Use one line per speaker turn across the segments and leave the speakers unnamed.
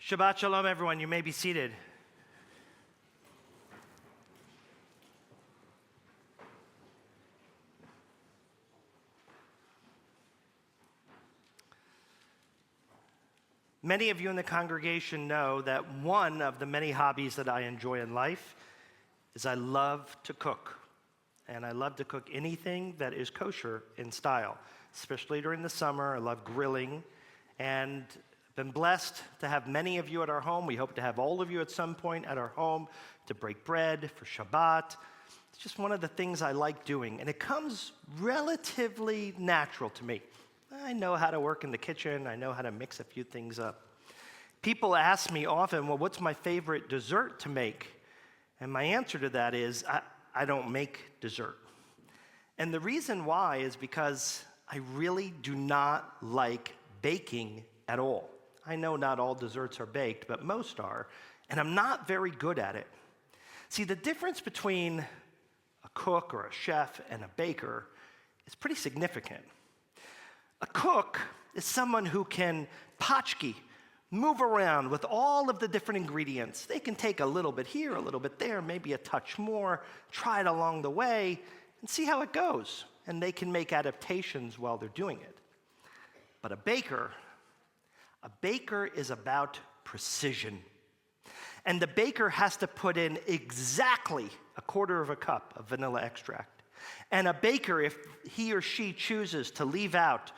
Shabbat Shalom, everyone. You may be seated. Many of you in the congregation know that one of the many hobbies that I enjoy in life is I love to cook. And I love to cook anything that is kosher in style, especially during the summer. I love grilling, and been blessed to have many of you at our home. We hope to have all of you at some point at our home to break bread for Shabbat. It's just one of the things I like doing, and it comes relatively natural to me. I know how to work in the kitchen. I know how to mix a few things up. People ask me often, well, what's my favorite dessert to make? And my answer to that is, I don't make dessert. And the reason why is because I really do not like baking at all. I know not all desserts are baked, but most are, and I'm not very good at it. See, the difference between a cook or a chef and a baker is pretty significant. A cook is someone who can potchki, move around with all of the different ingredients. They can take a little bit here, a little bit there, maybe a touch more, try it along the way, and see how it goes. And they can make adaptations while they're doing it. But a baker is about precision. And the baker has to put in exactly a quarter of a cup of vanilla extract. And a baker, if he or she chooses to leave out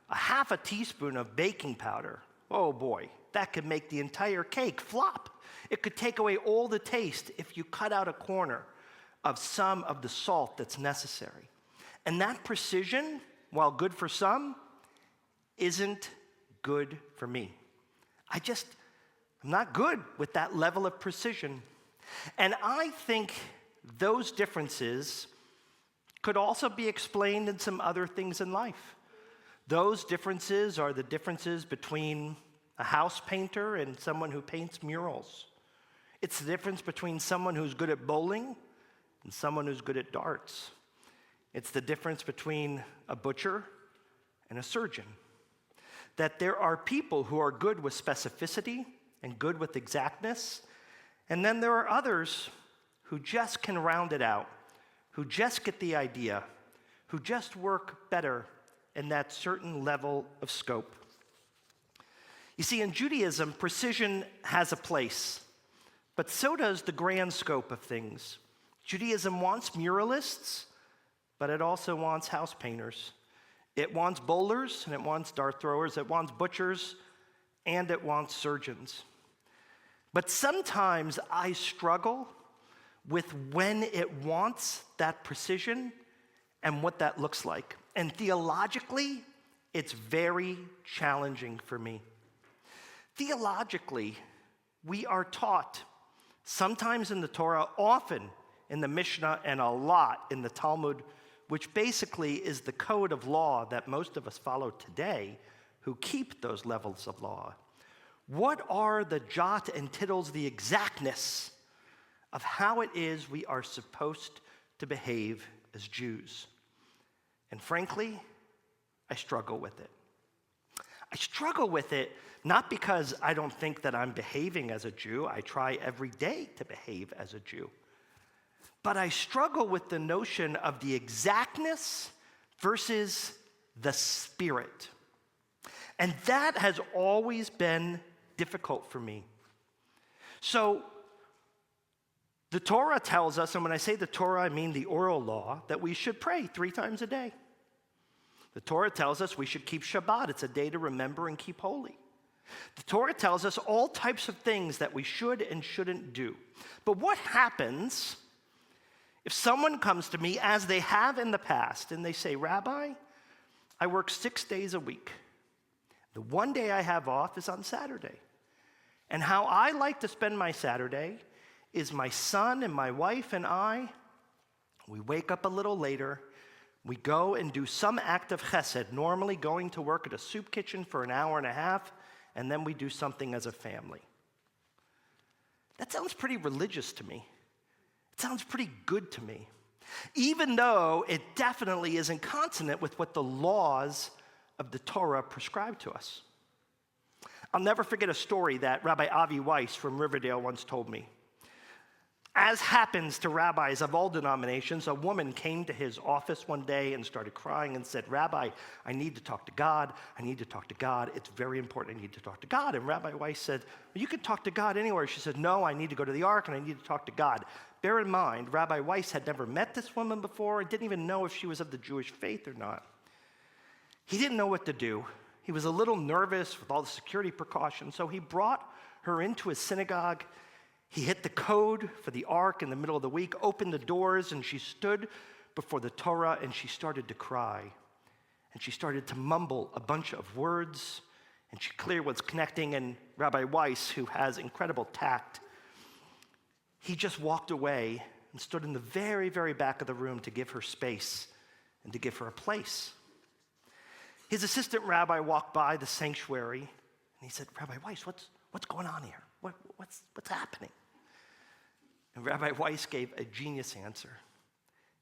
a half a teaspoon of baking powder, oh boy, that could make the entire cake flop. It could take away all the taste if you cut out a corner of some of the salt that's necessary. And that precision, while good for some, isn't good for me. I'm not good with that level of precision. And I think those differences could also be explained in some other things in life. Those differences are the differences between a house painter and someone who paints murals. It's the difference between someone who's good at bowling and someone who's good at darts. It's the difference between a butcher and a surgeon. That there are people who are good with specificity and good with exactness, and then there are others who just can round it out, who just get the idea, who just work better in that certain level of scope. You see, in Judaism, precision has a place, but so does the grand scope of things. Judaism wants muralists, but it also wants house painters. It wants bowlers, and it wants dart throwers. It wants butchers, and it wants surgeons. But sometimes I struggle with when it wants that precision and what that looks like. And theologically, it's very challenging for me. Theologically, we are taught, sometimes in the Torah, often in the Mishnah, and a lot in the Talmud, which basically is the code of law that most of us follow today who keep those levels of law. What are the jot and tittles, the exactness of how it is we are supposed to behave as Jews? And frankly, I struggle with it. I struggle with it not because I don't think that I'm behaving as a Jew. I try every day to behave as a Jew. But I struggle with the notion of the exactness versus the spirit. And that has always been difficult for me. So the Torah tells us, and when I say the Torah, I mean the oral law, that we should pray 3 times a day. The Torah tells us we should keep Shabbat. It's a day to remember and keep holy. The Torah tells us all types of things that we should and shouldn't do. But what happens if someone comes to me, as they have in the past, and they say, Rabbi, I work 6 days a week. The one day I have off is on Saturday. And how I like to spend my Saturday is my son and my wife and I, we wake up a little later, we go and do some act of chesed, normally going to work at a soup kitchen for an hour and a half, and then we do something as a family. That sounds pretty religious to me. It sounds pretty good to me, even though it definitely isn't consonant with what the laws of the Torah prescribe to us. I'll never forget a story that Rabbi Avi Weiss from Riverdale once told me. As happens to rabbis of all denominations, a woman came to his office one day and started crying and said, "Rabbi, I need to talk to God. I need to talk to God. It's very important. I need to talk to God." And Rabbi Weiss said, "Well, you can talk to God anywhere." She said, "No, I need to go to the ark and I need to talk to God." Bear in mind, Rabbi Weiss had never met this woman before and didn't even know if she was of the Jewish faith or not. He didn't know what to do. He was a little nervous with all the security precautions, so he brought her into his synagogue. He hit the code for the ark in the middle of the week, opened the doors, and she stood before the Torah, and she started to cry. And she started to mumble a bunch of words, and she clearly was connecting, and Rabbi Weiss, who has incredible tact, he just walked away and stood in the very, very back of the room to give her space and to give her a place. His assistant rabbi walked by the sanctuary, and he said, "Rabbi Weiss, what's going on here? What's happening?" And Rabbi Weiss gave a genius answer.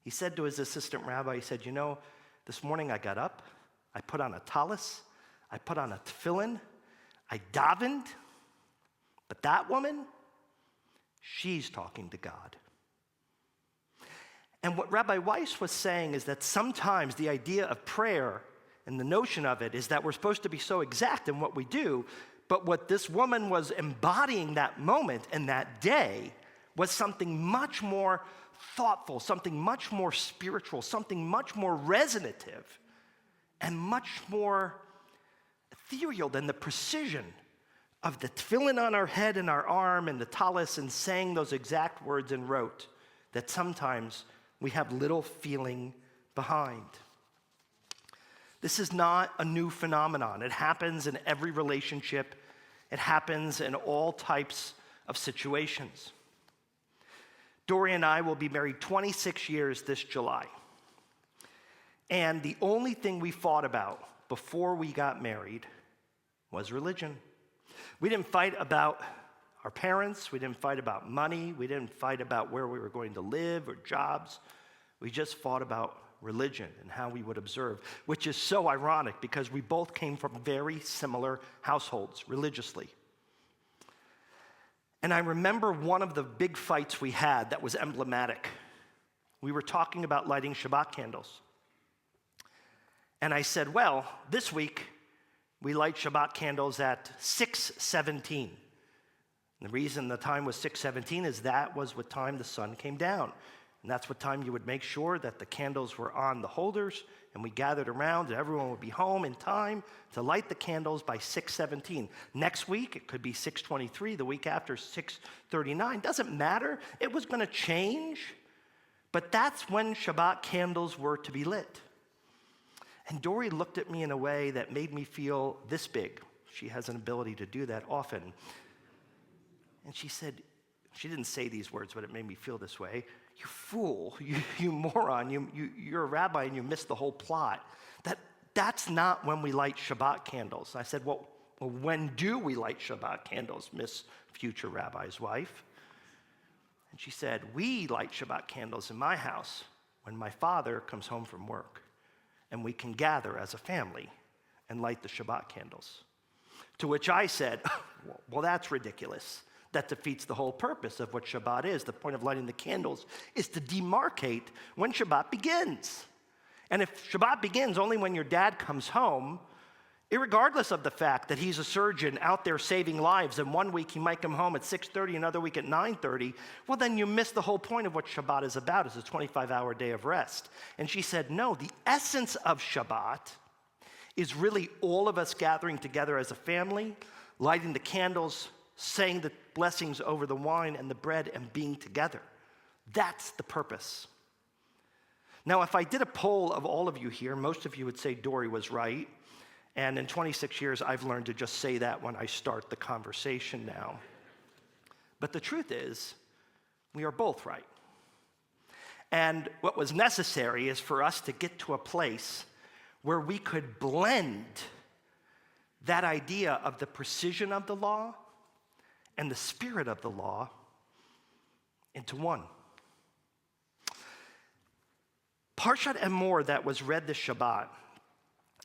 He said to his assistant rabbi, he said, "This morning I got up, I put on a talis, I put on a tefillin, I davened, but that woman, she's talking to God." And what Rabbi Weiss was saying is that sometimes the idea of prayer and the notion of it is that we're supposed to be so exact in what we do, but what this woman was embodying that moment and that day was something much more thoughtful, something much more spiritual, something much more resonative, and much more ethereal than the precision of the tefillin on our head and our arm and the talis and saying those exact words in rote that sometimes we have little feeling behind. This is not a new phenomenon. It happens in every relationship. It happens in all types of situations. Dory and I will be married 26 years this July. And the only thing we fought about before we got married was religion. We didn't fight about our parents. We didn't fight about money. We didn't fight about where we were going to live or jobs. We just fought about religion and how we would observe, which is so ironic because we both came from very similar households religiously. And I remember one of the big fights we had that was emblematic. We were talking about lighting Shabbat candles. And I said, well, this week we light Shabbat candles at 6:17. And the reason the time was 6:17 is that was what time the sun came down. And that's what time you would make sure that the candles were on the holders, and we gathered around, and everyone would be home in time to light the candles by 6:17. Next week, it could be 6:23. The week after, 6:39. Doesn't matter. It was going to change. But that's when Shabbat candles were to be lit. And Dory looked at me in a way that made me feel this big. She has an ability to do that often. And she said, she didn't say these words, but it made me feel this way. "You fool, you moron, you're a rabbi and you missed the whole plot. That's not when we light Shabbat candles." I said, well, when do we light Shabbat candles, Miss Future Rabbi's wife? And she said, "We light Shabbat candles in my house when my father comes home from work, and we can gather as a family and light the Shabbat candles." To which I said, well, that's ridiculous. That defeats the whole purpose of what Shabbat is. The point of lighting the candles is to demarcate when Shabbat begins. And if Shabbat begins only when your dad comes home, irregardless of the fact that he's a surgeon out there saving lives, and one week he might come home at 6:30, another week at 9:30, well, then you miss the whole point of what Shabbat is about. It's a 25-hour day of rest. And she said, no, the essence of Shabbat is really all of us gathering together as a family, lighting the candles, saying the blessings over the wine and the bread, and being together. That's the purpose. Now, if I did a poll of all of you here, most of you would say Dory was right. And in 26 years, I've learned to just say that when I start the conversation now. But the truth is, we are both right. And what was necessary is for us to get to a place where we could blend that idea of the precision of the law and the spirit of the law into one. Parshat Emor that was read this Shabbat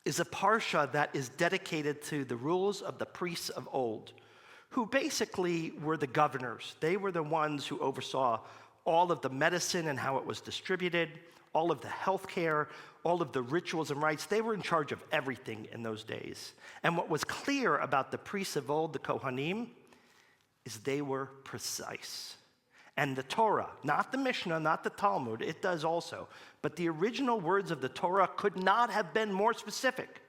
is a parsha that is dedicated to the rules of the priests of old, who basically were the governors. They were the ones who oversaw all of the medicine and how it was distributed, all of the health care, all of the rituals and rites. They were in charge of everything in those days. And what was clear about the priests of old, the Kohanim, is they were precise. And the Torah, not the Mishnah, not the Talmud, it does also, but the original words of the Torah could not have been more specific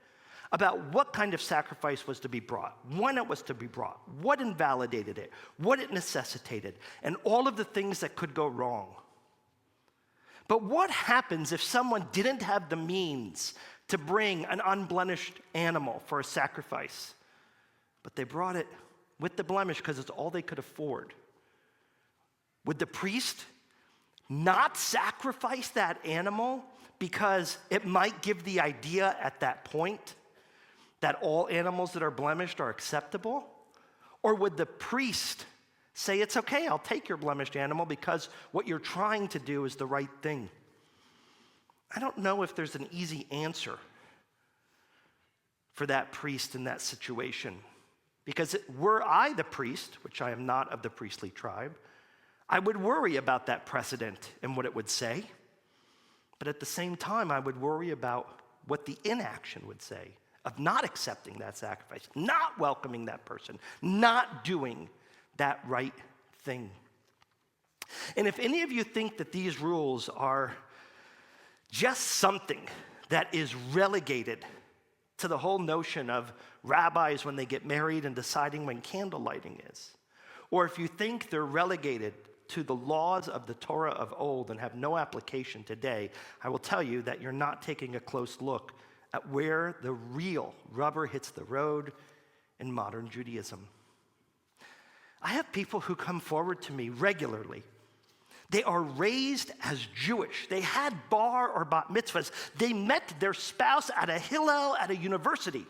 about what kind of sacrifice was to be brought, when it was to be brought, what invalidated it, what it necessitated, and all of the things that could go wrong. But what happens if someone didn't have the means to bring an unblemished animal for a sacrifice, but they brought it with the blemish because it's all they could afford? Would the priest not sacrifice that animal because it might give the idea at that point that all animals that are blemished are acceptable? Or would the priest say, it's okay, I'll take your blemished animal because what you're trying to do is the right thing? I don't know if there's an easy answer for that priest in that situation. Because were I the priest, which I am not of the priestly tribe, I would worry about that precedent and what it would say. But at the same time, I would worry about what the inaction would say of not accepting that sacrifice, not welcoming that person, not doing that right thing. And if any of you think that these rules are just something that is relegated to the whole notion of rabbis when they get married and deciding when candle lighting is, or if you think they're relegated to the laws of the Torah of old and have no application today, I will tell you that you're not taking a close look at where the real rubber hits the road in modern Judaism. I have people who come forward to me regularly. They are raised as Jewish. They had bar or bat mitzvahs. They met their spouse at a Hillel at a university.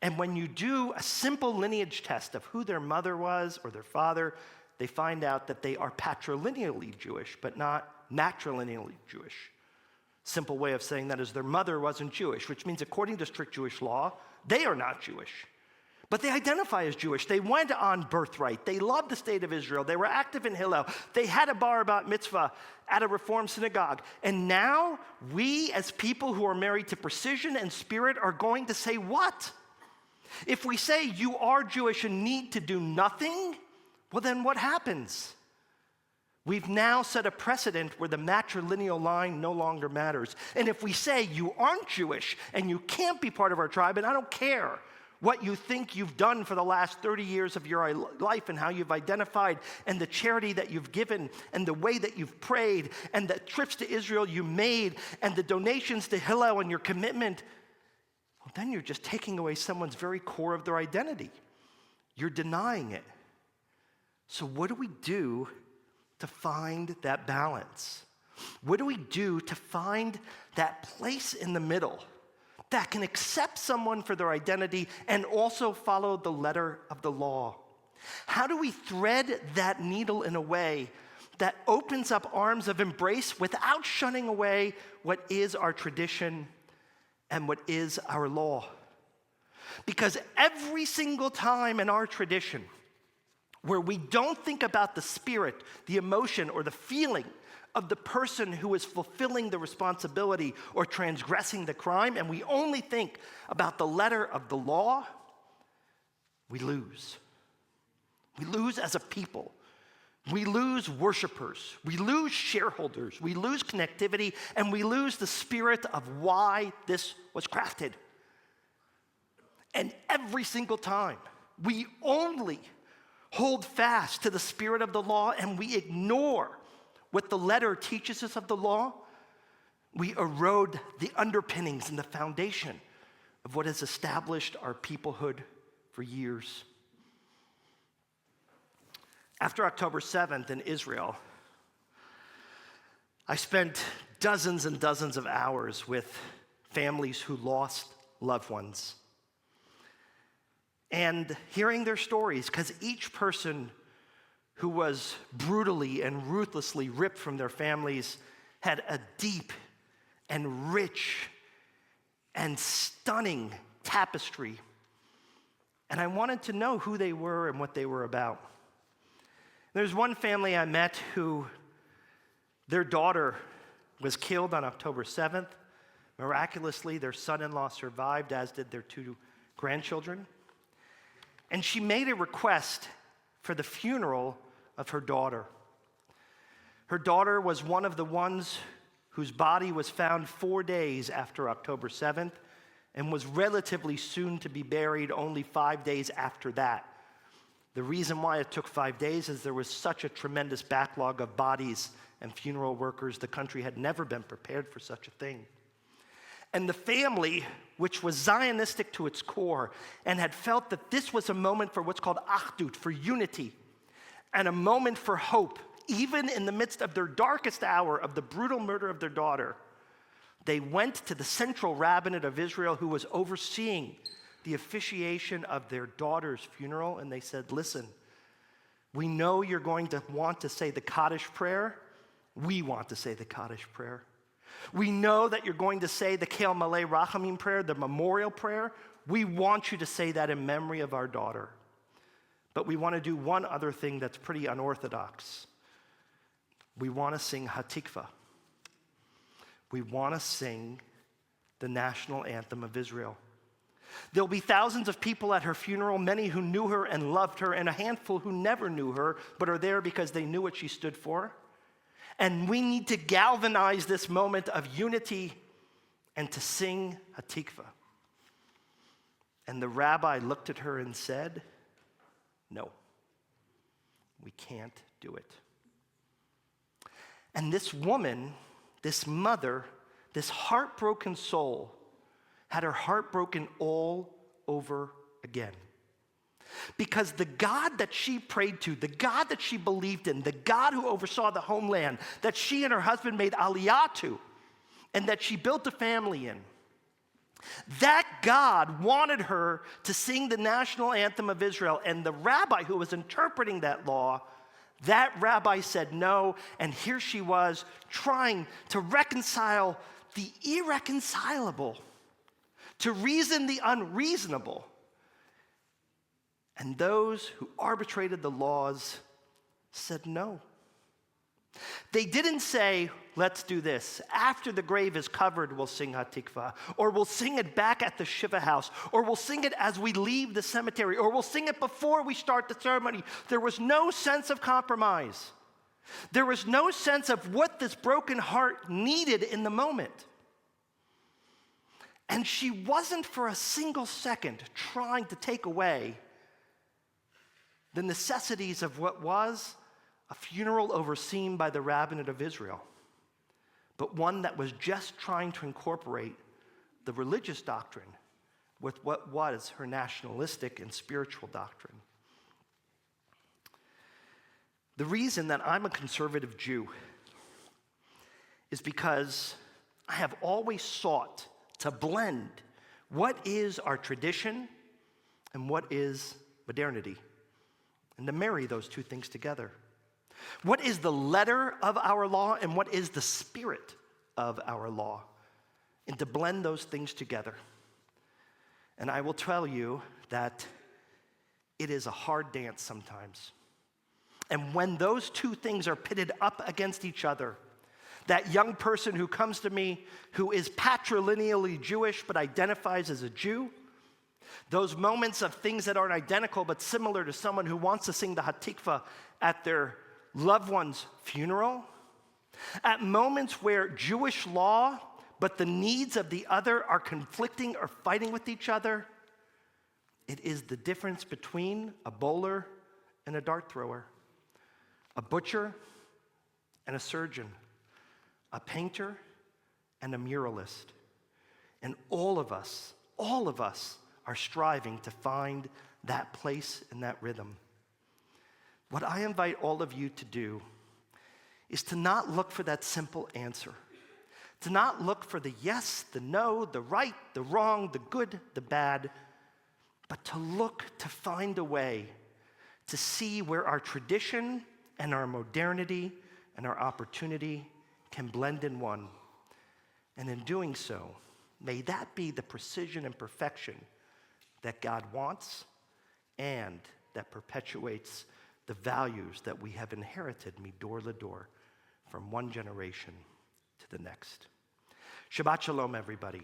And when you do a simple lineage test of who their mother was or their father, they find out that they are patrilineally Jewish, but not matrilineally Jewish. Simple way of saying that is their mother wasn't Jewish, which means according to strict Jewish law, they are not Jewish. But they identify as Jewish. They went on birthright. They loved the state of Israel. They were active in Hillel. They had a bar bat mitzvah at a Reform synagogue. And now we as people who are married to precision and spirit are going to say what? If we say you are Jewish and need to do nothing, well, then what happens? We've now set a precedent where the matrilineal line no longer matters. And if we say you aren't Jewish and you can't be part of our tribe, and I don't care what you think you've done for the last 30 years of your life and how you've identified and the charity that you've given and the way that you've prayed and the trips to Israel you made and the donations to Hillel and your commitment, well, then you're just taking away someone's very core of their identity. You're denying it. So what do we do to find that balance? What do we do to find that place in the middle that can accept someone for their identity and also follow the letter of the law? How do we thread that needle in a way that opens up arms of embrace without shunning away what is our tradition and what is our law? Because every single time in our tradition where we don't think about the spirit, the emotion, or the feeling of the person who is fulfilling the responsibility or transgressing the crime, and we only think about the letter of the law, we lose. We lose as a people. We lose worshipers. We lose shareholders. We lose connectivity, and we lose the spirit of why this was crafted. And every single time, we only hold fast to the spirit of the law and we ignore what the letter teaches us of the law, we erode the underpinnings and the foundation of what has established our peoplehood for years. After October 7th in Israel, I spent dozens and dozens of hours with families who lost loved ones. And hearing their stories, because each person who was brutally and ruthlessly ripped from their families had a deep and rich and stunning tapestry. And I wanted to know who they were and what they were about. There's one family I met who their daughter was killed on October 7th. Miraculously, their son-in-law survived, as did their 2 grandchildren. And she made a request for the funeral of her daughter. Her daughter was one of the ones whose body was found 4 days after October 7th and was relatively soon to be buried only 5 days after that. The reason why it took 5 days is there was such a tremendous backlog of bodies and funeral workers. The country had never been prepared for such a thing. And the family, which was Zionistic to its core and had felt that this was a moment for what's called achdut, for unity, and a moment for hope, even in the midst of their darkest hour of the brutal murder of their daughter, they went to the central rabbinate of Israel who was overseeing the officiation of their daughter's funeral, and they said, listen, we know you're going to want to say the Kaddish prayer. We want to say the Kaddish prayer. We know that you're going to say the Kel Malei Rachamim prayer, the memorial prayer. We want you to say that in memory of our daughter. But we want to do one other thing that's pretty unorthodox. We want to sing Hatikvah. We want to sing the national anthem of Israel. There'll be thousands of people at her funeral, many who knew her and loved her, and a handful who never knew her, but are there because they knew what she stood for. And we need to galvanize this moment of unity and to sing Hatikvah. And the rabbi looked at her and said, no, we can't do it. And this woman, this mother, this heartbroken soul, had her heart broken all over again. Because the God that she prayed to, the God that she believed in, the God who oversaw the homeland that she and her husband made aliyah to, and that she built a family in, that God wanted her to sing the national anthem of Israel. And the rabbi who was interpreting that law, that rabbi said no, and here she was trying to reconcile the irreconcilable, to reason the unreasonable. And those who arbitrated the laws said no. They didn't say, let's do this. After the grave is covered, we'll sing Hatikvah. Or we'll sing it back at the Shiva house. Or we'll sing it as we leave the cemetery. Or we'll sing it before we start the ceremony. There was no sense of compromise. There was no sense of what this broken heart needed in the moment. And she wasn't for a single second trying to take away the necessities of what was a funeral overseen by the rabbinate of Israel, but one that was just trying to incorporate the religious doctrine with what was her nationalistic and spiritual doctrine. The reason that I'm a conservative Jew is because I have always sought to blend what is our tradition and what is modernity, and to marry those two things together. What is the letter of our law and what is the spirit of our law? And to blend those things together. And I will tell you that it is a hard dance sometimes. And when those two things are pitted up against each other, that young person who comes to me who is patrilineally Jewish but identifies as a Jew, those moments of things that aren't identical but similar to someone who wants to sing the Hatikvah at their loved one's funeral, at moments where Jewish law but the needs of the other are conflicting or fighting with each other, it is the difference between a bowler and a dart thrower, a butcher and a surgeon, a painter and a muralist. And all of us are striving to find that place and that rhythm. What I invite all of you to do is to not look for that simple answer, to not look for the yes, the no, the right, the wrong, the good, the bad, but to look to find a way to see where our tradition and our modernity and our opportunity can blend in one. And in doing so, May that be the precision and perfection that God wants and that perpetuates the values that we have inherited midor lador from one generation to the next. Shabbat shalom, everybody.